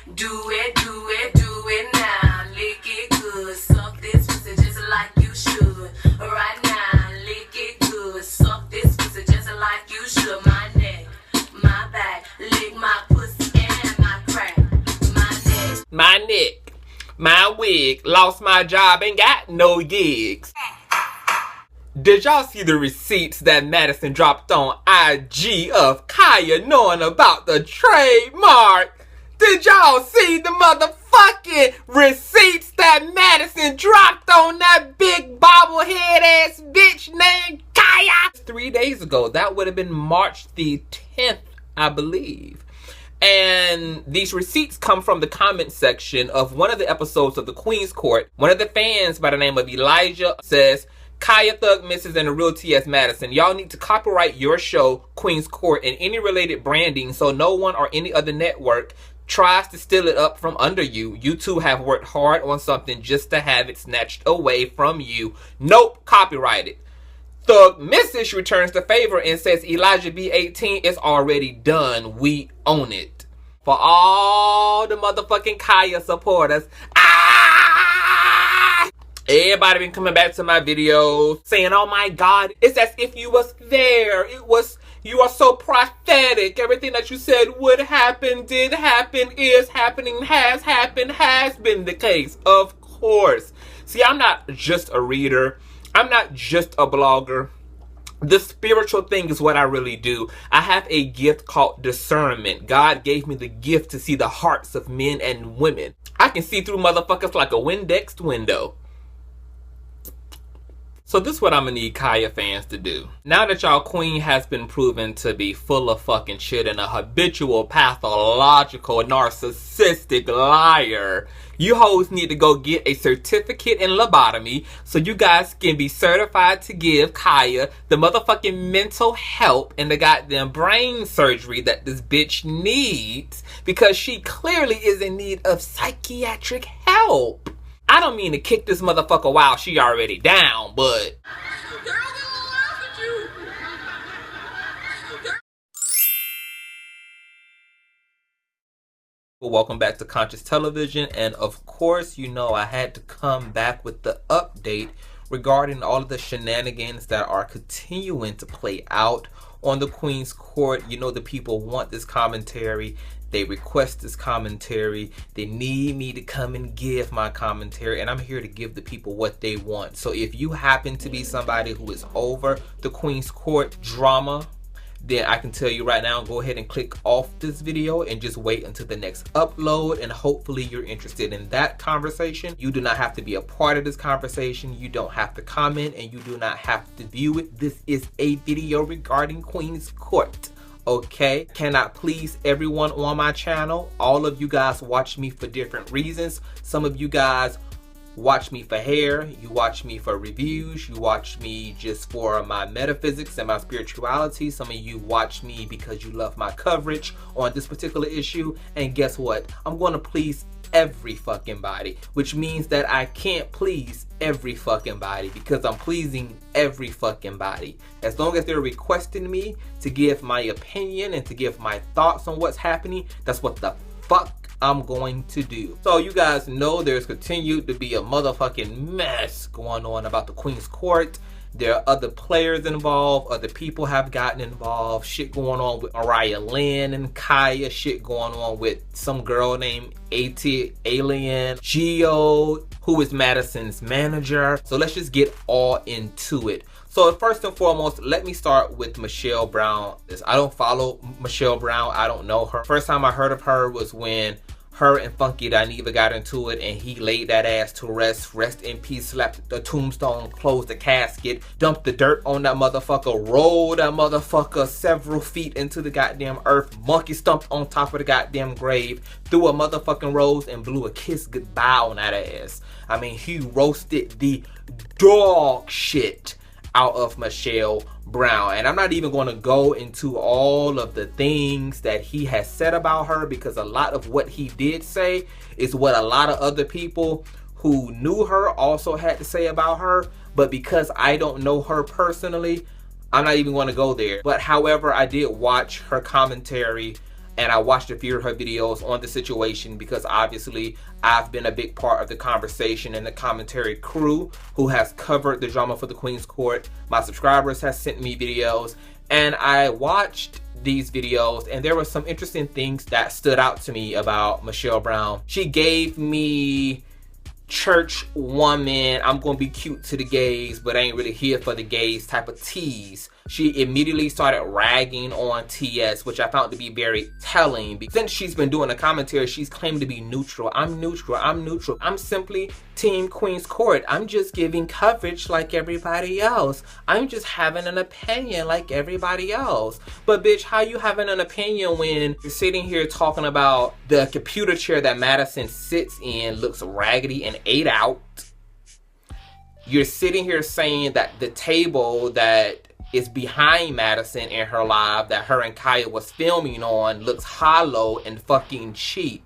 Do it, do it, do it now. Lick it good. Suck this pussy just like you should. Right now, lick it good. Suck this pussy just like you should. My neck, my back, lick my pussy and my crack. My neck, my wig, lost my job, ain't got no gigs. Did y'all see the receipts that Madison dropped on IG of Khia knowing about the trademark? Did y'all see the motherfucking receipts that Madison dropped on that big bobblehead ass bitch named Khia? 3 days ago, that would have been March the 10th, I believe. And these receipts come from the comment section of one of the episodes of the Queen's Court. One of the fans by the name of Elijah says, Khia, Thug, Mrs. and the real T.S. Madison, y'all need to copyright your show, Queen's Court, and any related branding so no one or any other network tries to steal it up from under you. You two have worked hard on something just to have it snatched away from you. Nope, copyrighted. Thug Mrs. returns the favor and says Elijah B18 is already done. We own it. For all the motherfucking Khia supporters, everybody been coming back to my videos saying, oh my God, it's as if you was there. You are so prophetic. Everything that you said would happen, did happen, is happening, has been the case. Of course. See, I'm not just a reader. I'm not just a blogger. The spiritual thing is what I really do. I have a gift called discernment. God gave me the gift to see the hearts of men and women. I can see through motherfuckers like a Windex window. So this is what I'm gonna need Khia fans to do. Now that y'all queen has been proven to be full of fucking shit and a habitual, pathological, narcissistic liar, you hoes need to go get a certificate in lobotomy so you guys can be certified to give Khia the motherfucking mental help and the goddamn brain surgery that this bitch needs because she clearly is in need of psychiatric help. I don't mean to kick this motherfucker while she already down, but welcome back to Conscious Television, and of course, you know I had to come back with the update regarding all of the shenanigans that are continuing to play out on the Queen's Court. You know the people want this commentary. They request this commentary. They need me to come and give my commentary, and I'm here to give the people what they want. So if you happen to be somebody who is over the Queen's Court drama, then I can tell you right now, go ahead and click off this video and just wait until the next upload, and hopefully you're interested in that conversation. You do not have to be a part of this conversation. You don't have to comment, and you do not have to view it. This is a video regarding Queen's Court. Okay, cannot please everyone on my channel. All of you guys watch me for different reasons. Some of you guys watch me for hair, you watch me for reviews, you watch me just for my metaphysics and my spirituality. Some of you watch me because you love my coverage on this particular issue. And guess what? I'm going to please every fucking body, which means that I can't please every fucking body because I'm pleasing every fucking body. As long as they're requesting me to give my opinion and to give my thoughts on what's happening, that's what the fuck I'm going to do. So you guys know there's continued to be a motherfucking mess going on about the Queen's Court. There are other players involved, other people have gotten involved, shit going on with ATLien and Khia, shit going on with some girl named ATLien, Geo, who is Madison's manager. So let's just get all into it. So first and foremost, let me start with Michelle Brown. I don't follow Michelle Brown, I don't know her. First time I heard of her was when her and Funky Dineva got into it, and he laid that ass to rest. Rest in peace, slapped the tombstone, closed the casket, dumped the dirt on that motherfucker, rolled that motherfucker several feet into the goddamn earth, monkey stumped on top of the goddamn grave, threw a motherfucking rose, and blew a kiss goodbye on that ass. I mean, he roasted the dog shit out of Michelle Brown. And I'm not even going to go into all of the things that he has said about her, because a lot of what he did say is what a lot of other people who knew her also had to say about her. But because I don't know her personally, I'm not even going to go there. But however, I did watch her commentary, and I watched a few of her videos on the situation because obviously I've been a big part of the conversation and the commentary crew who has covered the drama for the Queen's Court. My subscribers have sent me videos, and I watched these videos, and there were some interesting things that stood out to me about Michelle Brown. She gave me church woman, I'm gonna be cute to the gays, but I ain't really here for the gays type of tease. She immediately started ragging on T.S, which I found to be very telling. Since she's been doing a commentary, she's claimed to be neutral. I'm neutral. I'm neutral. I'm simply Team Queen's Court. I'm just giving coverage like everybody else. I'm just having an opinion like everybody else. But bitch, how you having an opinion when you're sitting here talking about the computer chair that Madison sits in looks raggedy and ate out? You're sitting here saying that the table that is behind Madison in her live that her and Khia was filming on looks hollow and fucking cheap.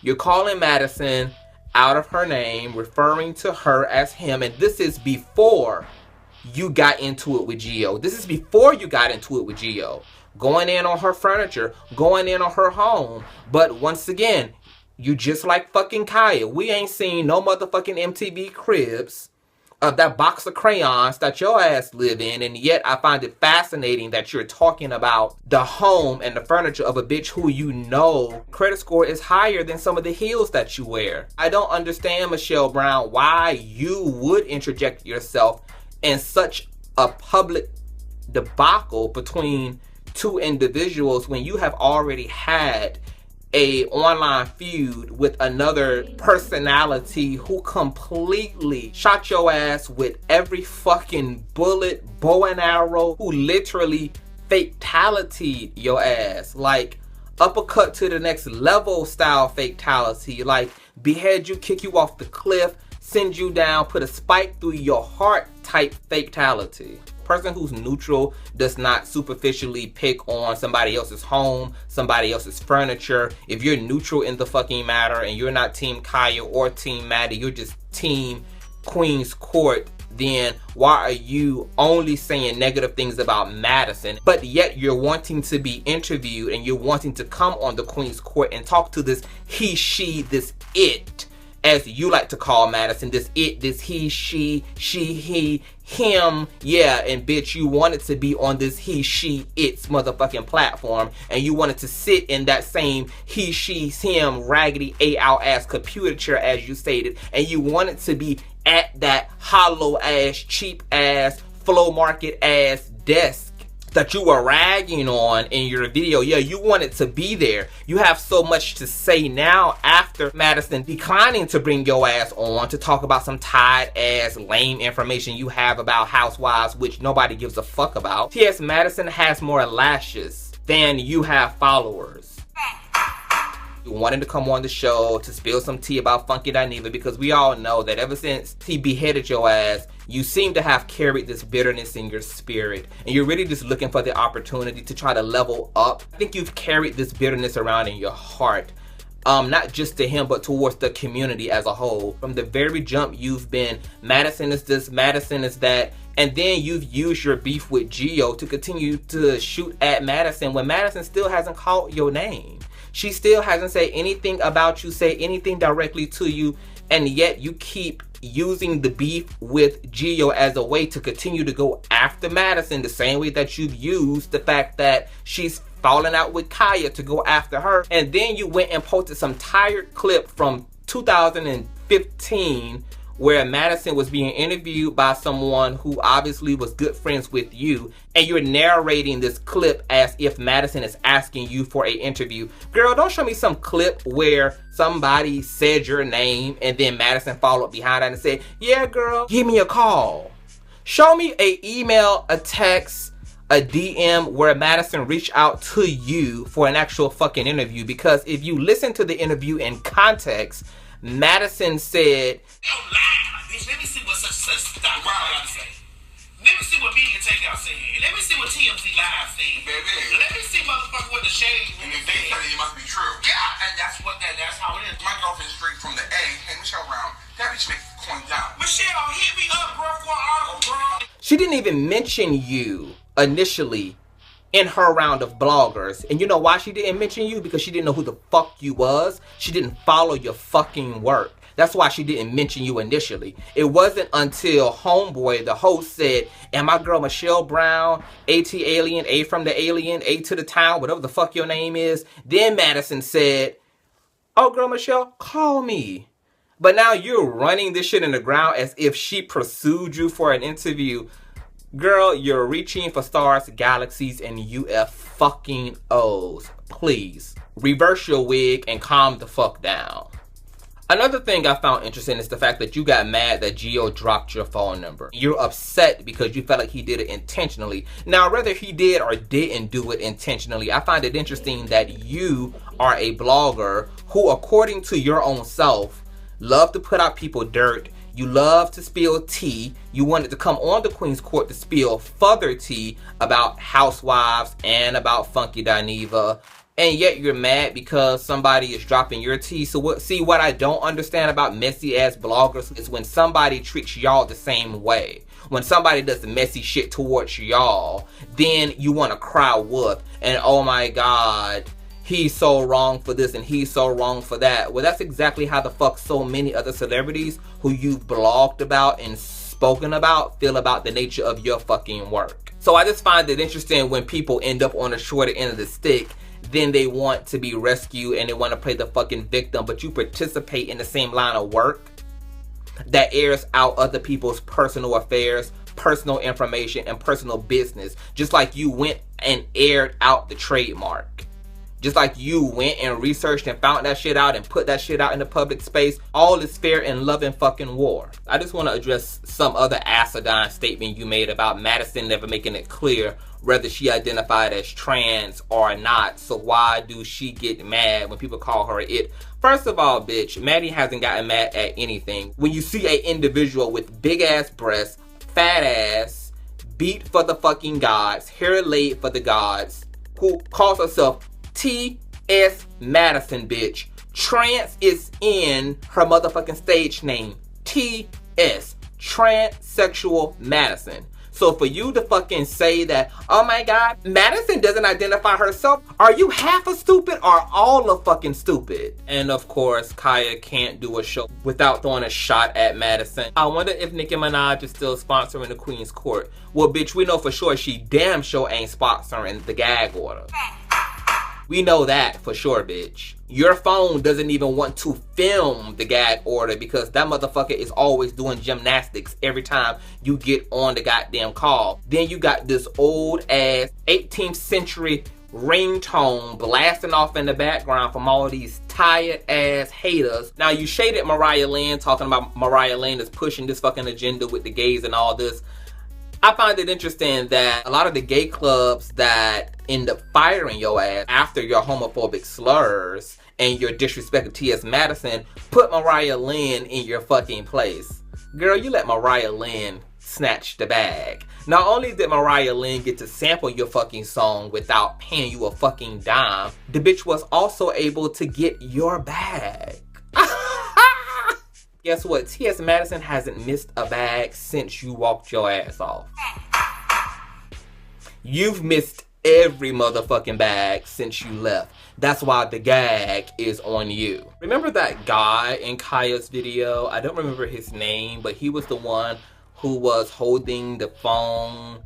You're calling Madison out of her name, referring to her as him, and this is before you got into it with Gio. This is before you got into it with Gio. Going in on her furniture, going in on her home. But once again, you just like fucking Khia. We ain't seen no motherfucking MTV Cribs of that box of crayons that your ass live in, and yet I find it fascinating that you're talking about the home and the furniture of a bitch who you know credit score is higher than some of the heels that you wear. I don't understand, Michelle Brown, why you would interject yourself in such a public debacle between two individuals when you have already had a online feud with another personality who completely shot your ass with every fucking bullet, bow and arrow, who literally fatality your ass, like uppercut to the next level style fatality, like behead you, kick you off the cliff, send you down, put a spike through your heart type fatality. Person who's neutral does not superficially pick on somebody else's home, somebody else's furniture. If you're neutral in the fucking matter and you're not Team Khia or Team Maddie, you're just Team Queen's Court, then why are you only saying negative things about Madison, but yet you're wanting to be interviewed and you're wanting to come on the Queen's Court and talk to this he, she, this it, as you like to call Madison, this it, this he, she, he, him, yeah, and bitch, you wanted to be on this he, she, it's motherfucking platform, and you wanted to sit in that same he, she, him, raggedy, out ass computer chair as you stated, and you wanted to be at that hollow ass, cheap ass, flow market ass desk that you were ragging on in your video. Yeah, you wanted to be there. You have so much to say now after Madison declining to bring your ass on to talk about some tired ass lame information you have about housewives, which nobody gives a fuck about. T.S. Madison has more lashes than you have followers. You wanted to come on the show to spill some tea about Funky Dineva because we all know that ever since he beheaded your ass, you seem to have carried this bitterness in your spirit, and you're really just looking for the opportunity to try to level up. I think you've carried this bitterness around in your heart, not just to him, but towards the community as a whole. From the very jump, you've been Madison is this, Madison is that, and then you've used your beef with Gio to continue to shoot at Madison when Madison still hasn't called your name. She still hasn't said anything about you, say anything directly to you, and yet you keep using the beef with Gio as a way to continue to go after Madison, the same way that you've used the fact that she's falling out with Khia to go after her. And then you went and posted some tired clip from 2015 where Madison was being interviewed by someone who obviously was good friends with you, and you're narrating this clip as if Madison is asking you for an interview. Girl, don't show me some clip where somebody said your name and then Madison followed behind that and said, yeah girl, give me a call. Show me an email, a text, a DM where Madison reached out to you for an actual fucking interview, because if you listen to the interview in context, Madison said, "Oh, lie, bitch. Let me see what such got to say. Let me see what Media Takeout said. Let me see what TMZ Live said. Baby. Let me see motherfucker what the shade. And if they tell you, it must be true. Yeah, and that's how it is. My girlfriend straight from the A. Hey, Michelle Brown, that bitch makes coin down. Michelle, hit me up, bro, for an article, bro. She didn't even mention you initially in her round of bloggers. And you know why she didn't mention you? Because she didn't know who the fuck you was. She didn't follow your fucking work. That's why she didn't mention you initially. It wasn't until Homeboy, the host, said, and my girl Michelle Brown, ATLien, A from the alien, A to the town, whatever the fuck your name is. Then Madison said, oh, girl Michelle, call me. But now you're running this shit in the ground as if she pursued you for an interview. Girl, you're reaching for stars, galaxies, and UF fucking O's. Please, reverse your wig and calm the fuck down. Another thing I found interesting is the fact that you got mad that Gio dropped your phone number. You're upset because you felt like he did it intentionally. Now, whether he did or didn't do it intentionally, I find it interesting that you are a blogger who, according to your own self, love to put out people dirt. You love to spill tea. You wanted to come on the Queen's Court to spill further tea about housewives and about Funky Dineva. And yet you're mad because somebody is dropping your tea. So what I don't understand about messy ass bloggers is when somebody treats y'all the same way. When somebody does the messy shit towards y'all, then you want to cry wolf and oh my God, he's so wrong for this and he's so wrong for that. Well, that's exactly how the fuck so many other celebrities who you've blogged about and spoken about feel about the nature of your fucking work. So I just find it interesting when people end up on the shorter end of the stick. Then they want to be rescued and they want to play the fucking victim, but you participate in the same line of work that airs out other people's personal affairs, personal information, and personal business. Just like you went and aired out the trademark. Just like you went and researched and found that shit out and put that shit out in the public space. All is fair in love and fucking war. I just want to address some other acidine statement you made about Madison never making it clear whether she identified as trans or not. So why do she get mad when people call her it? First of all, bitch, Maddie hasn't gotten mad at anything. When you see an individual with big ass breasts, fat ass, beat for the fucking gods, hair laid for the gods, who calls herself T.S. Madison, bitch. Trans is in her motherfucking stage name. T.S. Transsexual Madison. So for you to fucking say that, oh my God, Madison doesn't identify herself, are you half a stupid or all a fucking stupid? And of course, Khia can't do a show without throwing a shot at Madison. I wonder if Nicki Minaj is still sponsoring the Queen's Court. Well, bitch, we know for sure she damn sure ain't sponsoring the gag order. We know that for sure, bitch. Your phone doesn't even want to film the gag order because that motherfucker is always doing gymnastics every time you get on the goddamn call. Then you got this old ass 18th century ringtone blasting off in the background from all these tired ass haters. Now you shaded ATLien, talking about ATLien is pushing this fucking agenda with the gays and all this. I find it interesting that a lot of the gay clubs that end up firing your ass after your homophobic slurs and your disrespect of T.S. Madison put ATLien in your fucking place. Girl, you let ATLien snatch the bag. Not only did ATLien get to sample your fucking song without paying you a fucking dime, the bitch was also able to get your bag. Guess what? T.S. Madison hasn't missed a bag since you walked your ass off. You've missed every motherfucking bag since you left. That's why the gag is on you. Remember that guy in Khia's video? I don't remember his name, but he was the one who was holding the phone.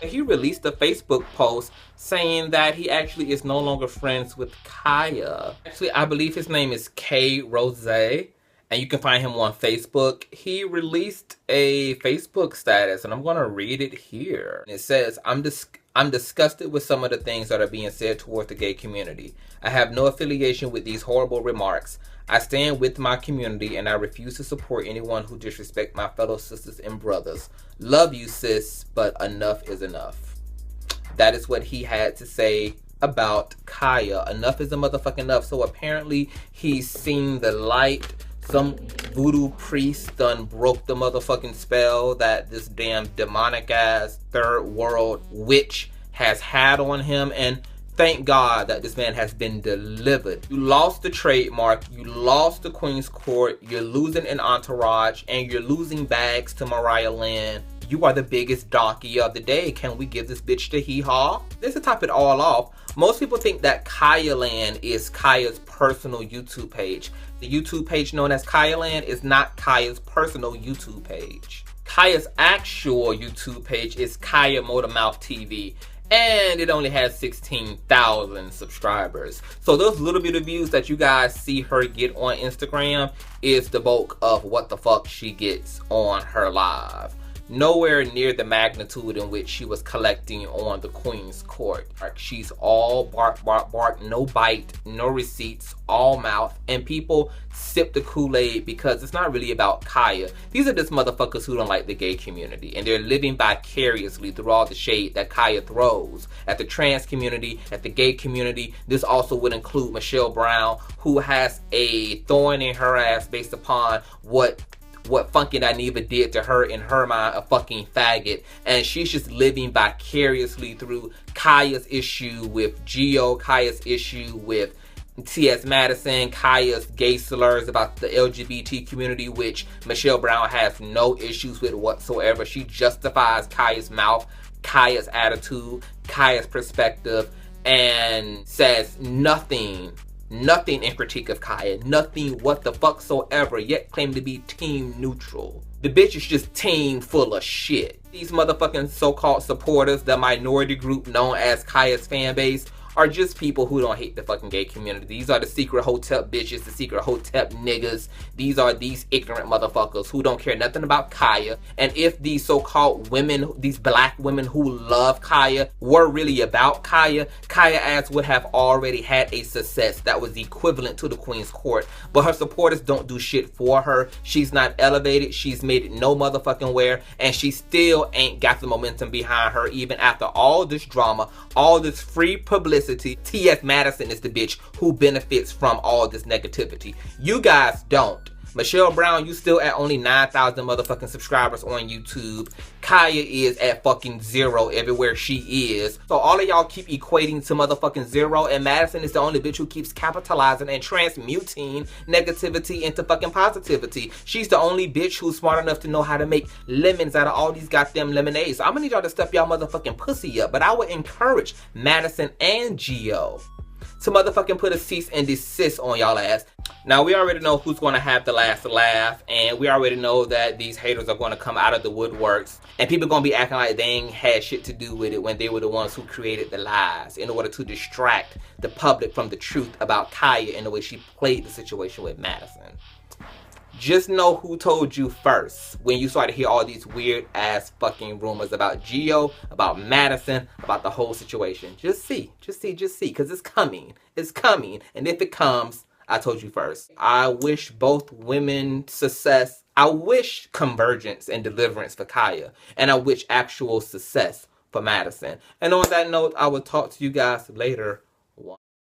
He released a Facebook post saying that he actually is no longer friends with Khia. Actually, I believe his name is K Rose, and you can find him on Facebook. He released a Facebook status, and I'm going to read it here. It says, I'm disgusted with some of the things that are being said towards the gay community. I have no affiliation with these horrible remarks. I stand with my community and I refuse to support anyone who disrespects my fellow sisters and brothers. Love you, sis, but enough is enough. That is what he had to say about Khia. Enough is a motherfucking enough. So apparently he's seen the light. Some voodoo priest done broke the motherfucking spell that this damn demonic ass third world witch has had on him. And thank God that this man has been delivered. You lost the trademark, you lost the Queen's Court, you're losing an entourage, and you're losing bags to ATLien. You are the biggest donkey of the day. Can we give this bitch the hee-haw? This to top it all off, most people think that ATLien is Khia's personal YouTube page. The YouTube page known as ATLien is not Khia's personal YouTube page. Khia's actual YouTube page is Khia Motormouth TV, and it only has 16,000 subscribers. So those little bit of views that you guys see her get on Instagram is the bulk of what the fuck she gets on her live. Nowhere near the magnitude in which she was collecting on the Queen's Court. Like, she's all bark, bark, bark, no bite, no receipts, all mouth, and people sip the Kool-Aid because it's not really about Khia. These are just motherfuckers who don't like the gay community, and they're living vicariously through all the shade that Khia throws at the trans community, at the gay community. This also would include Michelle Brown, who has a thorn in her ass based upon what fucking Dineva did to her, in her mind, a fucking faggot. And she's just living vicariously through Khia's issue with Geo, Khia's issue with T.S. Madison, Khia's gay slurs about the LGBT community, which Michelle Brown has no issues with whatsoever. She justifies Khia's mouth, Khia's attitude, Khia's perspective, and says nothing in critique of Khia, nothing what the fuck soever, yet claim to be team neutral. The bitch is just team full of shit. These motherfucking so-called supporters, the minority group known as Khia's fan base, are just people who don't hate the fucking gay community. These are the secret hotep bitches, the secret hotep niggas. These are these ignorant motherfuckers who don't care nothing about Khia. And if these so-called women, these black women who love Khia, were really about Khia, Khia ass would have already had a success that was equivalent to the Queen's Court. But her supporters don't do shit for her. She's not elevated. She's made it no motherfucking where. And she still ain't got the momentum behind her even after all this drama, all this free publicity. T.S. Madison is the bitch who benefits from all this negativity. You guys don't. Michelle Brown, you still at only 9,000 motherfucking subscribers on YouTube. Khia is at fucking 0 everywhere she is. So all of y'all keep equating to motherfucking 0, and Madison is the only bitch who keeps capitalizing and transmuting negativity into fucking positivity. She's the only bitch who's smart enough to know how to make lemons out of all these goddamn lemonades. So I'm gonna need y'all to step y'all motherfucking pussy up, but I would encourage Madison and Geo to motherfucking put a cease and desist on y'all ass. Now, we already know who's going to have the last laugh, and we already know that these haters are going to come out of the woodworks, and people are going to be acting like they ain't had shit to do with it when they were the ones who created the lies in order to distract the public from the truth about Khia and the way she played the situation with Madison. Just know who told you first when you started to hear all these weird ass fucking rumors about Geo, about Madison, about the whole situation. Just see, because it's coming. It's coming, and if it comes, I told you first. I wish both women success. I wish convergence and deliverance for Khia, and I wish actual success for Madison. And on that note, I will talk to you guys later.